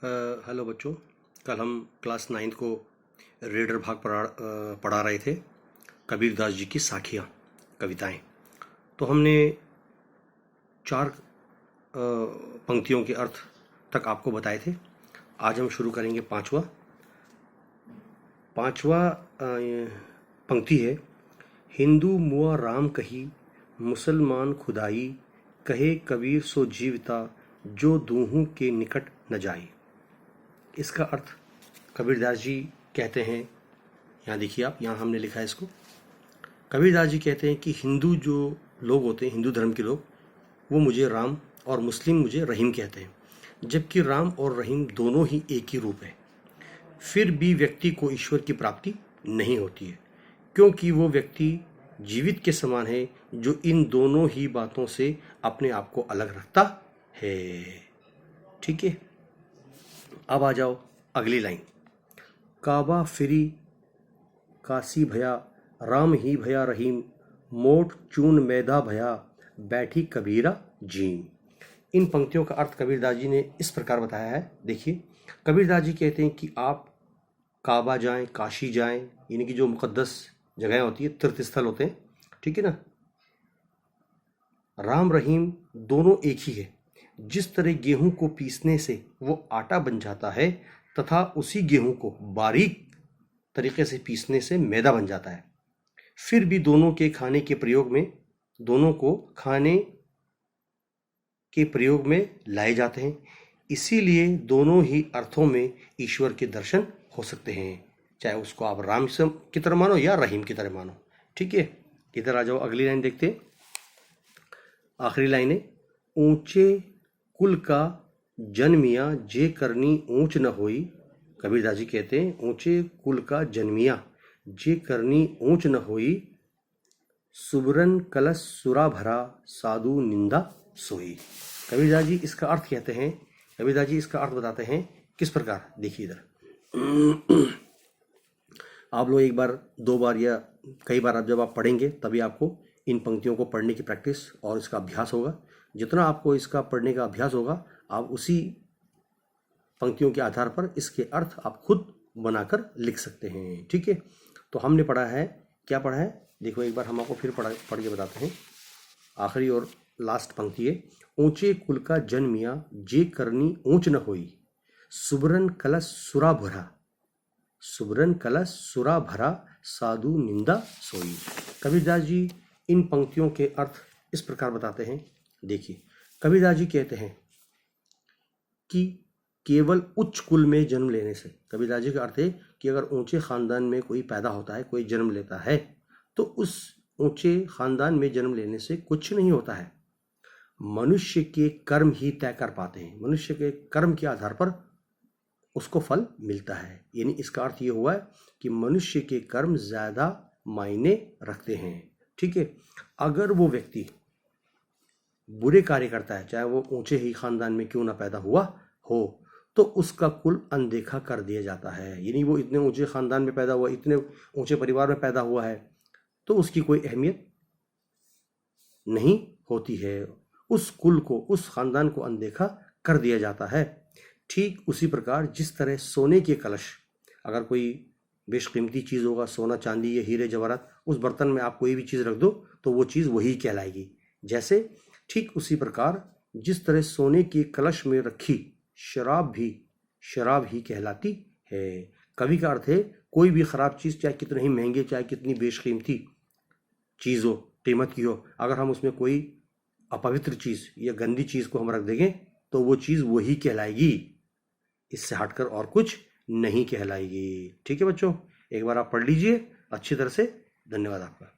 Hello बच्चों। कल हम क्लास 9th को रीडर भाग पढ़ा रहे थे, कबीरदास जी की साखियाँ कविताएं। तो हमने 4 पंक्तियों के अर्थ तक आपको बताए थे। आज हम शुरू करेंगे पांचवा पंक्ति है, हिंदू मुआ राम कही, मुसलमान खुदाई, कहे कबीर सो जीवता, जो दूहों के निकट न जाई। इसका अर्थ कबीरदास जी कहते हैं, यहाँ देखिए आप, यहाँ हमने लिखा है इसको। कबीरदास जी कहते हैं कि हिंदू जो लोग होते हैं, हिंदू धर्म के लोग, वो मुझे राम और मुस्लिम मुझे रहीम कहते हैं, जबकि राम और रहीम दोनों ही एक ही रूप है। फिर भी व्यक्ति को ईश्वर की प्राप्ति नहीं होती है, क्योंकि वो व्यक्ति जीवित के समान है, जो इन दोनों ही बातों से अपने आप को अलग रखता है। ठीक है, अब आ जाओ अगली लाइन। काबा फिरी काशी भया, राम ही भया रहीम, मोट चून मैदा भया, बैठी कबीरा जीम। इन पंक्तियों का अर्थ कबीरदास जी ने इस प्रकार बताया है। देखिए, कबीरदास जी कहते हैं कि आप काबा जाएं, काशी जाएं, यानी कि जो मुकद्दस जगह होती है, तीर्थ स्थल होते हैं, ठीक है ना। राम रहीम दोनों एक ही है। जिस तरह गेहूं को पीसने से वो आटा बन जाता है, तथा उसी गेहूं को बारीक तरीके से पीसने से मैदा बन जाता है। फिर भी दोनों को खाने के प्रयोग में लाए जाते हैं। इसीलिए दोनों ही अर्थों में ईश्वर के दर्शन हो सकते हैं, चाहे उसको आप राम की तरह मानो या रहीम की तरह मानो। ठीक है, इधर आ जाओ, अगली लाइन देखते हैं। आखिरी लाइन है, ऊंचे कुल का जन्मिया, जे करनी ऊंच न होई। कबीरदास जी कहते हैं, ऊंचे कुल का जन्मिया, जे करनी ऊंच न होई, सुबरन कलश सुरा भरा, साधु निंदा सोई। कबीरदास जी इसका अर्थ कहते हैं, कबीरदास जी इसका अर्थ बताते हैं किस प्रकार। देखिए इधर आप लोग एक बार, 2 बार या कई बार जब आप पढ़ेंगे, तभी आपको इन पंक्तियों को पढ़ने की प्रैक्टिस और इसका अभ्यास होगा। जितना आपको इसका पढ़ने का अभ्यास होगा, आप उसी पंक्तियों के आधार पर इसके अर्थ आप खुद बनाकर लिख सकते हैं। ठीक है, तो हमने पढ़ा है, क्या पढ़ा है देखो एक बार, हम आपको फिर पढ़ के बताते हैं। आखिरी और लास्ट पंक्ति है, ऊंचे कुल का जन्मिया, जे करनी ऊंच न होई, सुबरन कलश सुरा भरा, सुबरन कलश सुरा भरा, साधु निंदा सोई। कबीरदास जी इन पंक्तियों के अर्थ इस प्रकार बताते हैं। देखिए, कबीरदास जी कहते हैं कि केवल उच्च कुल में जन्म लेने से, कबीरदास जी का अर्थ है कि अगर ऊंचे खानदान में कोई पैदा होता है, कोई जन्म लेता है, तो उस ऊंचे खानदान में जन्म लेने से कुछ नहीं होता है। मनुष्य के कर्म ही तय कर पाते हैं, मनुष्य के कर्म के आधार पर उसको फल मिलता है। यानी इसका अर्थ ये हुआ है कि मनुष्य के कर्म ज्यादा मायने रखते हैं। ठीक है, अगर वो व्यक्ति बुरे कार्य करता है, चाहे वो ऊंचे ही खानदान में क्यों ना पैदा हुआ हो, तो उसका कुल अनदेखा कर दिया जाता है। यानी वो इतने ऊंचे खानदान में पैदा हुआ, इतने ऊंचे परिवार में पैदा हुआ है, तो उसकी कोई अहमियत नहीं होती है। उस कुल को, उस खानदान को अनदेखा कर दिया जाता है। ठीक उसी प्रकार जिस तरह सोने के कलश, अगर कोई बेशकीमती चीज़ होगा, सोना चांदी या हीरे जवाहरात, उस बर्तन में आप कोई भी चीज़ रख दो तो वो चीज़ वही कहलाएगी। जैसे ठीक उसी प्रकार जिस तरह सोने के कलश में रखी शराब ही कहलाती है। कवि का अर्थ है, कोई भी खराब चीज़, चाहे कितने ही महंगे, चाहे कितनी बेशकीमती चीज़ हो, कीमत की हो, अगर हम उसमें कोई अपवित्र चीज़ या गंदी चीज़ को हम रख देंगे तो वो चीज़ वही कहलाएगी, इससे हटकर और कुछ नहीं कहलाएगी। ठीक है बच्चों, एक बार आप पढ़ लीजिए अच्छी तरह से। धन्यवाद आपका।